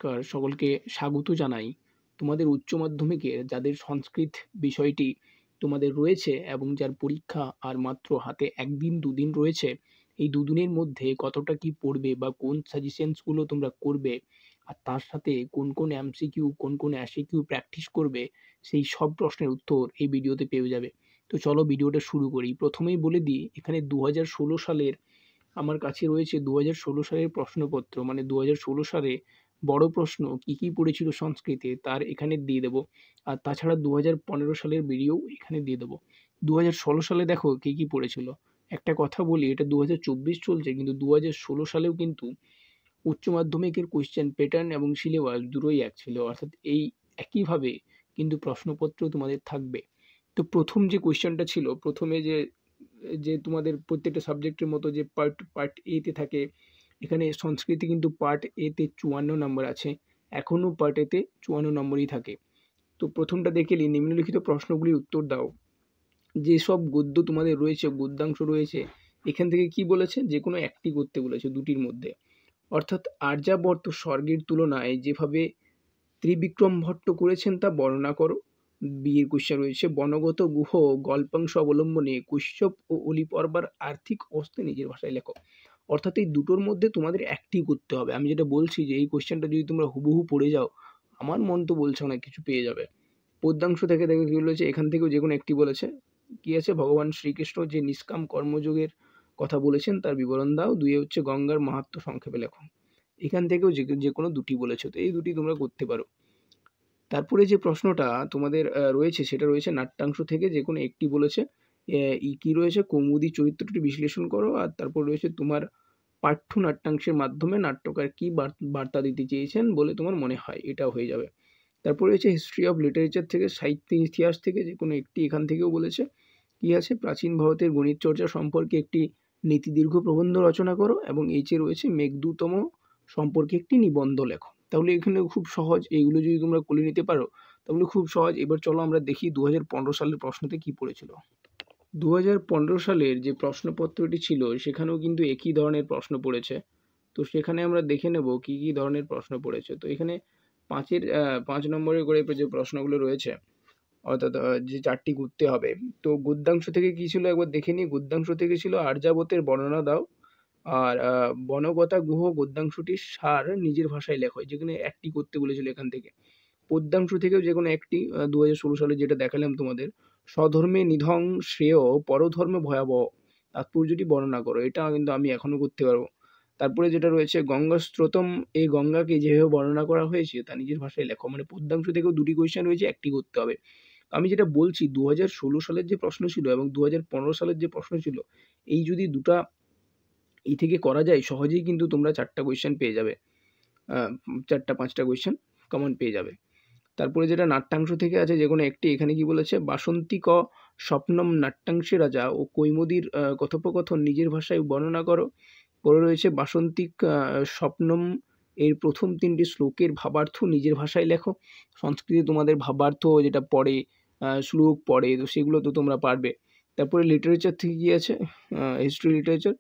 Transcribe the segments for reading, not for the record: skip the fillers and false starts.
নমস্কার, সকলকে স্বাগত জানাই। তোমাদের উচ্চ মাধ্যমিকের যাদের সংস্কৃত বিষয়টি তোমাদের রয়েছে এবং যার পরীক্ষা আর মাত্র হাতে ১ দিন ২ দিন রয়েছে, এই ২ দিনের মধ্যে কতটা কি পড়বে বা কোন সাজেশনসগুলো তোমরা করবে আর তার সাথে কোন কোন এমসিকিউ, কোন কোন এসিকিউ প্র্যাকটিস করবে, সেই সব প্রশ্নের উত্তর এই ভিডিওতে পেয়ে যাবে। তো চলো ভিডিওটা শুরু করি। প্রথমেই বলে দিই, এখানে ২০১৬ সালের আমার কাছে রয়েছে ২০১৬ সালের প্রশ্নপত্র, মানে ২০১৬ সালে বড় প্রশ্ন কি কি পড়েছিল সংস্কৃতে তার এখানে দিয়ে দেবো। আর তাছাড়া ২০১৫ সালের ভিডিও এখানে দিয়ে দেবো। ২০১৬ সালে দেখো কি কি পড়েছিল। একটা কথা বলি, এটা ২০২৪ চলছে, কিন্তু ২০১৬ সালেও কিন্তু উচ্চ মাধ্যমিকের কোয়েশ্চেন প্যাটার্ন এবং সিলেবাস দুটোই এক ছিল, অর্থাৎ এই একইভাবে কিন্তু প্রশ্নপত্র তোমাদের থাকবে। তো প্রথম যে কোয়েশ্চেনটা ছিল, প্রথমে যে যে তোমাদের প্রত্যেকটা সাবজেক্টের মতো যে পার্ট পার্ট এতে থাকে, এখানে সংস্কৃতি কিন্তু পার্ট এতে ৫৪ নম্বর আছে, এখনও পার্ট এতে ৫৪ নম্বরই থাকে। তো প্রথমটা দেখে নিই, নিম্নলিখিত প্রশ্নগুলির উত্তর দাও। যেসব গদ্য তোমাদের রয়েছে, গদ্যাংশ রয়েছে, এখান থেকে কি বলেছে, যে কোনো একটি করতে বলেছে দুটির মধ্যে। অর্থাৎ আর্যাবর্ত স্বর্গের তুলনায় যেভাবে ত্রিবিক্রম ভট্ট করেছেন তা বর্ণনা করো। বিয়ের কোশ্চেন রয়েছে, বনগত গুহ গল্পাংশ অবলম্বনে কৈশব ও অলি পর্বার আর্থিক অবস্থা নিজের ভাষায় লেখো। অর্থাৎ এই দুটোর মধ্যে তোমাদের একটি করতে হবে। আমি যেটা বলছি যে এই কোশ্চেনটা যদি তোমরা হুবহু পড়ে যাও, আমার মন তো বলছে অনেক কিছু পেয়ে যাবে। পদ্যাংশ থেকে দেখো কি বলেছে, এখান থেকেও যে কোনো একটি বলেছে। কি আছে, ভগবান শ্রীকৃষ্ণ যে নিষ্কাম কর্মযোগের কথা বলেছেন তার বিবরণ দাও। দুইয়ে হচ্ছে গঙ্গার মাহাত্ম্য সংক্ষেপে লেখো। এখান থেকেও যে কোনো দুটি বলেছে, তো এই দুটি তোমরা করতে পারো। তারপরে যে প্রশ্নটা তোমাদের রয়েছে, সেটা রয়েছে নাট্যাংশ থেকে যে কোনো একটি বলেছে। কি রয়েছে, কৌমুদী চরিত্রটি বিশ্লেষণ করো। আর তারপর রয়েছে তোমার পাঠ্য নাট্যাংশের মাধ্যমে নাট্যকার কি বার্তা দিতে চেয়েছেন বলে তোমার মনে হয়, এটাও হয়ে যাবে। তারপরে রয়েছে হিস্ট্রি অফ লিটারেচার থেকে, সাহিত্য ইতিহাস থেকে যে কোনো একটি এখান থেকেও বলেছে। কি আছে, প্রাচীন ভারতের গণিত চর্চা সম্পর্কে একটি নীতিদীর্ঘ প্রবন্ধ রচনা করো। এবং এইচে রয়েছে মেঘদূতম সম্পর্কে একটি নিবন্ধ লেখো। তাহলে এখানে খুব সহজ, এইগুলো যদি তোমরা করে নিতে পারো তাহলে খুব সহজ। এবার চলো আমরা দেখি ২০১৫ সালের প্রশ্নতে কি পড়েছিল। ২০১৫ সালের যে প্রশ্নপত্রটি ছিল সেখানেও কিন্তু একই ধরনের প্রশ্ন পড়েছে। তো সেখানে আমরা দেখে নেব কি কি ধরনের প্রশ্ন পড়েছে। তো এখানে ৫ নম্বরের করে যে প্রশ্নগুলো রয়েছে, অর্থাৎ যে ৪টি করতে হবে। তো গদ্যাংশ থেকে কি ছিল একবার দেখে নিই। গদ্যাংশ থেকে ছিল আর্যাবতের বর্ণনা দাও। আর বনগতা গুহ গদ্যাংশটির সার নিজের ভাষায় লেখো, যেখানে একটি করতে বলেছিল এখান থেকে। পদ্যাংশ থেকেও যে কোনো একটি, ২০১৬ সালে যেটা দেখালাম তোমাদের, স্বধর্মে নিধং শ্রেয় পরধর্মে ভয়াবহ, তাৎপর্যটি বর্ণনা করো। এটা কিন্তু আমি এখনো করতে পারবো। তারপরে যেটা রয়েছে গঙ্গা স্রোতম, এই গঙ্গাকে যেভাবে বর্ণনা করা হয়েছে তা নিজের ভাষায় লেখো। মানে পদ্যাংশ থেকেও দুটি কোয়েশ্চেন রয়েছে, একটি করতে হবে। আমি যেটা বলছি, ২০১৬ সালের যে প্রশ্ন ছিল এবং ২০১৫ সালের যে প্রশ্ন ছিল, এই যদি দুটা এই থেকে করা যায়, সহজেই কিন্তু তোমরা ৪টা কোয়েশ্চেন পেয়ে যাবে। ৪টা ৫টা কোয়েশ্চেন কমন পেয়ে যাবে। তারপরে যেটা নাট্যাংশ থেকে আছে যে কোনো একটি, এখানে কি বলেছে, বাসন্তিক স্বপ্নম নাট্যাংশে রাজা ও কৈমুদীর কথোপকথন নিজের ভাষায় বর্ণনা করো। পরে রয়েছে বাসন্তিক স্বপ্নম এর প্রথম ৩টি শ্লোকের ভাবার্থ নিজের ভাষায় লেখো। সংস্কৃতে তোমাদের ভাবার্থ যেটা পড়ে, শ্লোক পড়ে, তো সেগুলো তো তোমরা পারবে। তারপরে লিটারেচার থেকে কি আছে, হিস্ট্রি লিটারেচার,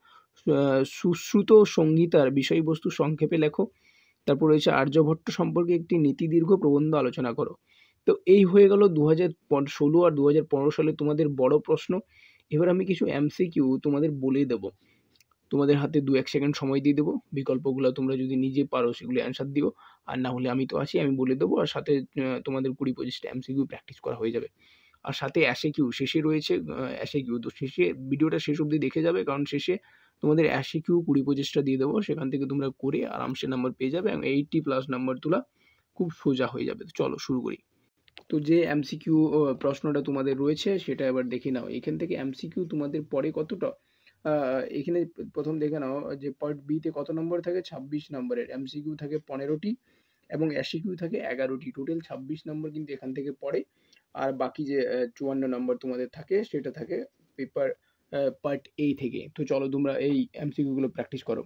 সুশ্রুত সংহিতার বিষয়বস্তু সংক্ষেপে লেখো। তারপর রয়েছে আর্যভট্ট সম্পর্কে একটি নীতিদীর্ঘ প্রবন্ধ আলোচনা করো। তো এই হয়ে গেল ২০১৬ আর ২০১৫ সালে তোমাদের বড় প্রশ্ন। এবার আমি কিছু এমসিকিউ তোমাদের বলে দেবো। তোমাদের হাতে ২-১ সেকেন্ড সময় দিয়ে দেবো। বিকল্পগুলো তোমরা যদি নিজে পারো সেগুলো অ্যান্সার দিও। আর না হলে আমি তো আছি, আমি বলে দেবো। আর সাথে তোমাদের ২০-২৫টা এমসিকিউ প্র্যাকটিস করা হয়ে যাবে। আর সাথে এসএকিউ শেষে রয়েছে, এসএকিউ তো শেষে ভিডিওটা শেষ অবধি দেখে যাবে, কারণ শেষে তোমাদের এসএকিউ ২০-২৫টা দিয়ে দেবো। সেখান থেকে তোমরা করে আরামসে নাম্বার পেয়ে যাবে এবং 80+ নাম্বার তোলা খুব সোজা হয়ে যাবে। তো চলো শুরু করি। তো যে এমসিকিউ প্রশ্নটা তোমাদের রয়েছে সেটা এবার দেখে নাও। এখান থেকে এমসিকিউ তোমাদের পড়ে কতটা, এখানে প্রথম দেখে নাও যে পার্ট বিতে কত নম্বর থাকে, ২৬ নম্বরের। এমসিকিউ থাকে ১৫টি এবং এসিকিউ থাকে ১১টি। টোটাল ২৬ নম্বর কিন্তু এখান থেকে পড়ে। আর বাকি যে ৫৪ নম্বর তোমাদের থাকে সেটা থাকে পেপার পার্ট এ থেকে। তো চলো তোমরা এই এমসিকিউগুলো প্র্যাকটিস করো।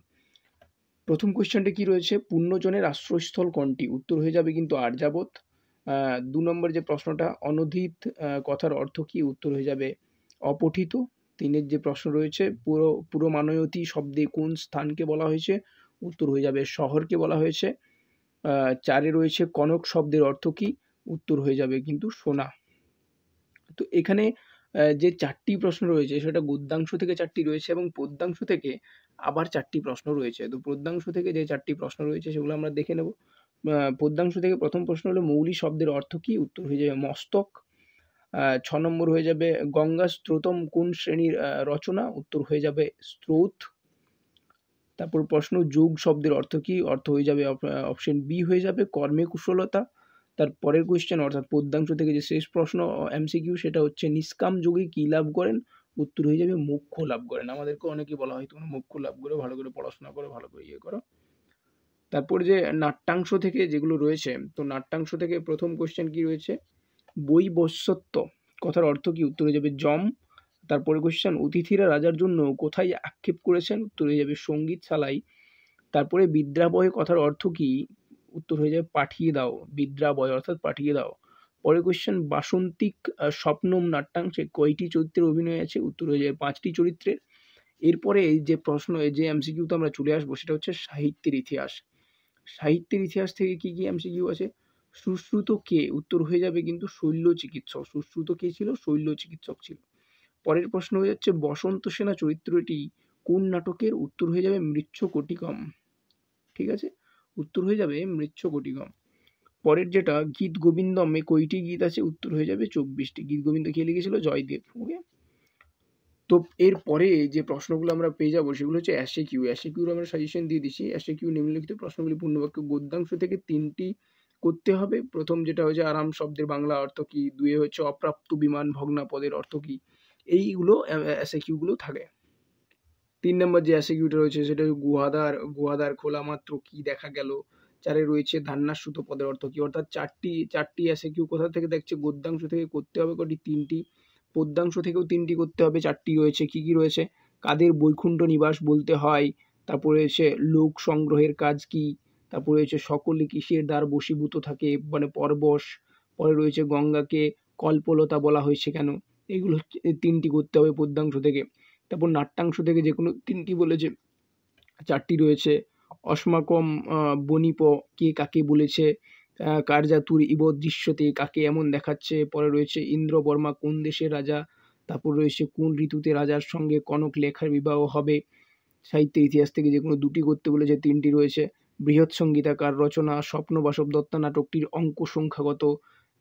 প্রথম কোয়েশ্চেনটা কি রয়েছে, পূর্ণজনের আশ্রয়স্থল কোনটি? উত্তর হয়ে যাবে কিন্তু আর্যাবত। ২ নম্বর যে প্রশ্নটা, অনধিত কথার অর্থ কি? উত্তর হয়ে যাবে অপঠিত। ৩-এর যে প্রশ্ন রয়েছে, পুরমানয়তী শব্দে কোন স্থানকে বলা হয়েছে? উত্তর হয়ে যাবে শহরকে বলা হয়েছে। 4 রয়েছে কনক শব্দের অর্থ কী? উত্তর হয়ে যাবে কিন্তু সোনা। তো এখানে যে 4টি প্রশ্ন রয়েছে সেটা গদ্যাংশ থেকে 4টি রয়েছে এবং পদ্যাংশ থেকে আবার 4টি প্রশ্ন রয়েছে। তো পদ্যাংশ থেকে যে 4টি প্রশ্ন রয়েছে সেগুলো আমরা দেখে নেব। পদ্যাংশ থেকে প্রথম প্রশ্ন হলো মৌলি শব্দের অর্থ কী? উত্তর হয়ে যাবে মস্তক। 6 নম্বর হয়ে যাবে গঙ্গা স্রোতম কোন শ্রেণীর রচনা? উত্তর হয়ে যাবে স্রোত। তারপর প্রশ্ন যোগ শব্দের অর্থ কী? অর্থ হয়ে যাবে অপশন বি হয়ে যাবে কর্মে কুশলতা। তার পরের কোয়েশ্চেন অর্থাৎ পদ্যাংশ থেকে যে শেষ প্রশ্ন এমসিকিউ সেটা হচ্ছে নিষ্কাম যোগে কী লাভ করেন? উত্তর হয়ে যাবে মোক্ষ লাভ করেন। আমাদেরকে অনেকেই বলা হয় তোমরা মোক্ষ লাভ করো, ভালো করে পড়াশোনা করো, ভালো করে ইয়ে করো। তারপর যে নাট্যাংশ থেকে যেগুলো রয়েছে, তো নাট্যাংশ থেকে প্রথম কোয়েশ্চেন কী রয়েছে? বৈবস্বত্ব কথার অর্থ কী? উত্তর হয়ে যাবে যম। তারপরে কোয়েশ্চেন অতিথিরা রাজার জন্য কোথায় আক্ষেপ করেছেন? উত্তর হয়ে যাবে সঙ্গীতশালায়। তারপরে বিদ্রাবয় কথার অর্থ কী? উত্তর হয়ে যাবে পাঠিয়ে দাও। বিদ্রাবয় অর্থাৎ পাঠিয়ে দাও। পরের কোয়েশ্চেন বাসন্তিক স্বপ্নম নাট্যাংশে কয়টি চরিত্রের অভিনয় আছে? উত্তর হয়ে যাবে 5টি চরিত্রের। এরপরে এই যে প্রশ্ন যে এমসিকিউতে আমরা চলে আসবো সেটা হচ্ছে সাহিত্যের ইতিহাস। সাহিত্যের ইতিহাস থেকে কী কী এমসিকিউ আছে? সুশ্রুত কে? উত্তর হয়ে যাবে কিন্তু শৈল্য চিকিৎসক। সুশ্রুত কে ছিল? শৈল্য চিকিৎসক ছিল। পরের প্রশ্ন হয়ে যাচ্ছে বসন্ত সেনা চরিত্রটি কোন নাটকের? উত্তর হয়ে যাবে মৃচ্ছকটিকম। ঠিক আছে, উত্তর হয়ে যাবে মৃচ্ছকটিকম। পরের যেটা গীত গোবিন্দমে কয়টি গীত আছে? উত্তর হয়ে যাবে 24টি। গীত গোবিন্দ কে লিখেছিল? জয়দেব। ওকে, তো এর পরে যে প্রশ্নগুলো আমরা পেয়ে যাবো সেগুলো হচ্ছে এসএকিউ। এসএকিউর আমরা সাজেশন দিয়ে দিচ্ছি। এসএকিউ নিম্নলিখিত প্রশ্নগুলি পূর্ণবাক্য গদ্যাংশ থেকে 3টি করতে হবে। প্রথম যেটা হচ্ছে আরাম শব্দের বাংলা অর্থ কী? 2 হচ্ছে অপ্রাপ্ত বিমান ভগ্নাপদের অর্থ কী? এইগুলো এসএকিউগুলো থাকে। 3 নম্বর যে এসএকিউটা রয়েছে সেটা গুহাদার খোলা মাত্র কী দেখা গেল? 4 রয়েছে ধান্যাসূত পদের অর্থ কী? অর্থাৎ 4টি এসএকিউ কোথা থেকে দেখছে? গদ্যাংশ থেকে করতে হবে কটি? 3টি। পদ্যাংশ থেকেও 3টি করতে হবে, 4টি রয়েছে। কী কী রয়েছে? কাদের বৈকুণ্ঠ নিবাস বলতে হয়? তারপরে রয়েছে লোক সংগ্রহের কাজ কী? তারপরে রয়েছে সকলে কিসের দ্বার বশীভূত থাকে মানে পরবশ। পরে রয়েছে গঙ্গাকে কল্পলতা বলা হয়েছে কেন? এগুলো 3টি করতে হবে পদ্যাংশ থেকে। তারপর নাট্যাংশ থেকে যে কোনো 3টি বলেছে। 4টি রয়েছে অস্মাকম বনিপ কে কাকে বলেছে? কার্যাতুর ইব দৃশ্যতে কাকে এমন দেখাচ্ছে? পরে রয়েছে ইন্দ্রবর্মা কোন দেশের রাজা? তারপর রয়েছে কোন ঋতুতে রাজার সঙ্গে কনক লেখার বিবাহ হবে? সাহিত্যের ইতিহাস থেকে যে কোনো 2টি করতে বলেছে, 3টি রয়েছে। বৃহৎ সংগীতা কার রচনা? স্বপ্নবাসব দত্তা নাটকটির অঙ্ক সংখ্যাগত?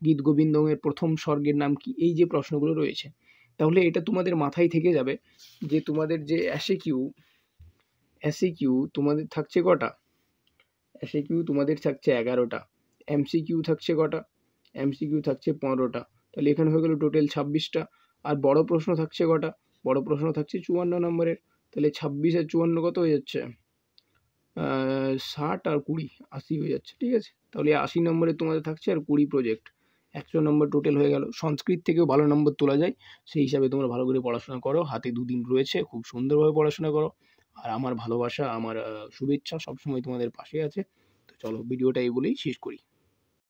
গীত গোবিন্দমের প্রথম স্বর্গের নাম কি? এই যে প্রশ্নগুলো রয়েছে, তাহলে এটা তোমাদের মাথায় থেকে যাবে যে তোমাদের যে এসএকিউ তোমাদের থাকছে কটা? এসএকিউ তোমাদের থাকছে 11টা। এমসিকিউ থাকছে কটা? এমসিকিউ থাকছে 15টা। তাহলে এখানে হয়ে গেল টোটাল 26টা। আর বড় প্রশ্ন থাকছে কটা? বড় প্রশ্ন থাকছে 54 নম্বরের। তাহলে 26 আর 54 কত হয়ে যাচ্ছে? 60 আর 20 80 হয়ে যাচ্ছে। ঠিক আছে, তাহলে 80 নম্বরে তোমাদের থাকছে আর 20 প্রজেক্ট, 100 নম্বর টোটাল হয়ে গেল। সংস্কৃত থেকেও ভালো নম্বর তোলা যায়, সেই হিসাবে তোমরা ভালো করে পড়াশোনা করো। হাতে 2 দিন রয়েছে, খুব সুন্দরভাবে পড়াশোনা করো। আর আমার ভালোবাসা, আমার শুভেচ্ছা সবসময় তোমাদের পাশে আছে। তো চলো ভিডিওটা এই বলেই শেষ করি।